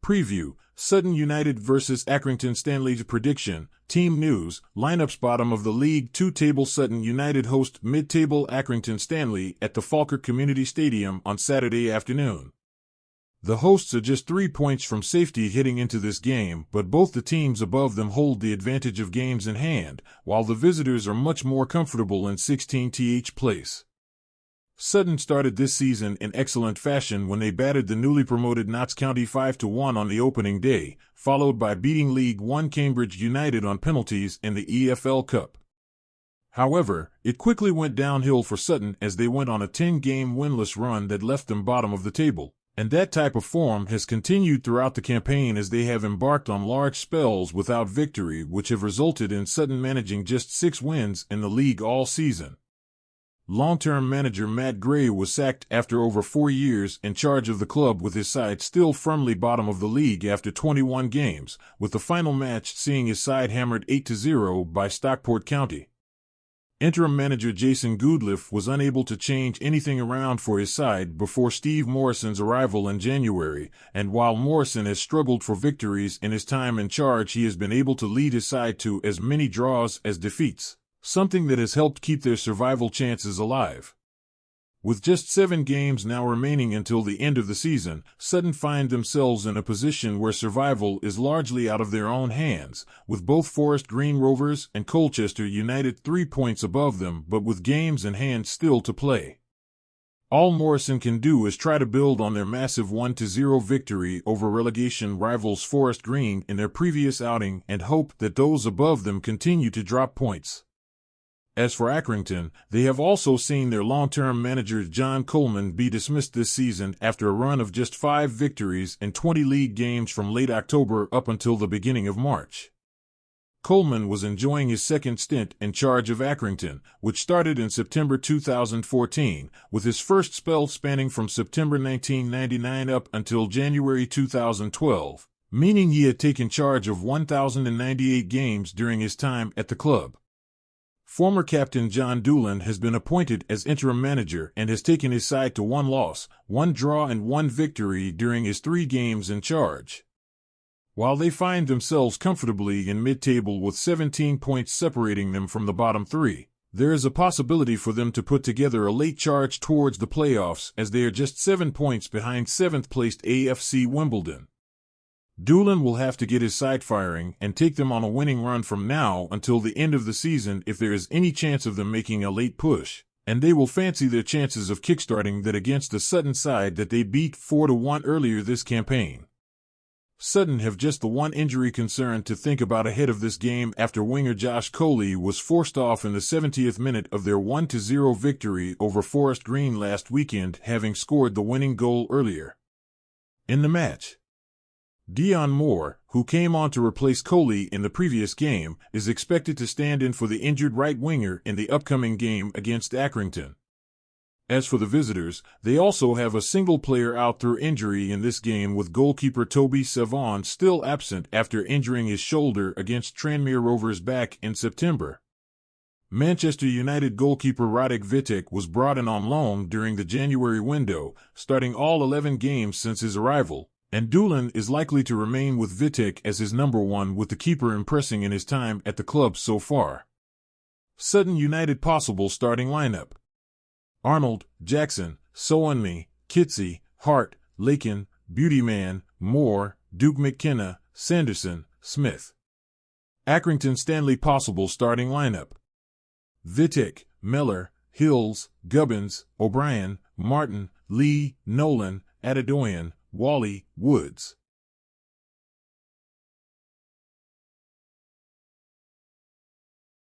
Preview, Sutton United vs Accrington Stanley. Prediction, Team News, Lineups. Bottom of the League 2 table. Sutton United host mid-table Accrington Stanley at the Falkirk Community Stadium on Saturday afternoon. The hosts are just 3 points from safety heading into this game, but both the teams above them hold the advantage of games in hand, while the visitors are much more comfortable in 16th place. Sutton started this season in excellent fashion when they battered the newly promoted Notts County 5-1 on the opening day, followed by beating League One Cambridge United on penalties in the EFL Cup. However, it quickly went downhill for Sutton as they went on a 10-game winless run that left them bottom of the table, and that type of form has continued throughout the campaign as they have embarked on large spells without victory, which have resulted in Sutton managing just 6 wins in the league all season. Long-term manager Matt Gray was sacked after over 4 years in charge of the club, with his side still firmly bottom of the league after 21 games, with the final match seeing his side hammered 8-0 by Stockport County. Interim manager Jason Goodliff was unable to change anything around for his side before Steve Morrison's arrival in January, and while Morrison has struggled for victories in his time in charge, he has been able to lead his side to as many draws as defeats, something that has helped keep their survival chances alive. With just 7 games now remaining until the end of the season, Sutton find themselves in a position where survival is largely out of their own hands, with both Forest Green Rovers and Colchester United 3 points above them but with games in hand still to play. All Morrison can do is try to build on their massive 1-0 victory over relegation rivals Forest Green in their previous outing and hope that those above them continue to drop points. As for Accrington, they have also seen their long-term manager John Coleman be dismissed this season after a run of just 5 victories in 20 league games from late October up until the beginning of March. Coleman was enjoying his second stint in charge of Accrington, which started in September 2014, with his first spell spanning from September 1999 up until January 2012, meaning he had taken charge of 1,098 games during his time at the club. Former captain John Doolan has been appointed as interim manager and has taken his side to 1 loss, 1 draw and 1 victory during his 3 games in charge. While they find themselves comfortably in mid-table with 17 points separating them from the bottom 3, there is a possibility for them to put together a late charge towards the playoffs as they are just 7 points behind 7th-placed AFC Wimbledon. Doolan will have to get his side firing and take them on a winning run from now until the end of the season if there is any chance of them making a late push, and they will fancy their chances of kickstarting that against the Sutton side that they beat 4-1 earlier this campaign. Sutton have just the one injury concern to think about ahead of this game after winger Josh Coley was forced off in the 70th minute of their 1-0 victory over Forest Green last weekend, having scored the winning goal earlier in the match. Dion Moore, who came on to replace Coley in the previous game, is expected to stand in for the injured right winger in the upcoming game against Accrington. As for the visitors, they also have a single player out through injury in this game, with goalkeeper Toby Savon still absent after injuring his shoulder against Tranmere Rovers back in September. Manchester United goalkeeper Radek Vitek was brought in on loan during the January window, starting all 11 games since his arrival, and Doolan is likely to remain with Vitek as his number 1, with the keeper impressing in his time at the club so far. Sutton United possible starting lineup: Arnold, Jackson, Soanmi, Kitsy, Hart, Lakin, Beautyman, Moore, Duke McKenna, Sanderson, Smith. Accrington Stanley possible starting lineup: Vitek, Miller, Hills, Gubbins, O'Brien, Martin, Lee, Nolan, Adedoyan, Wally, Woods.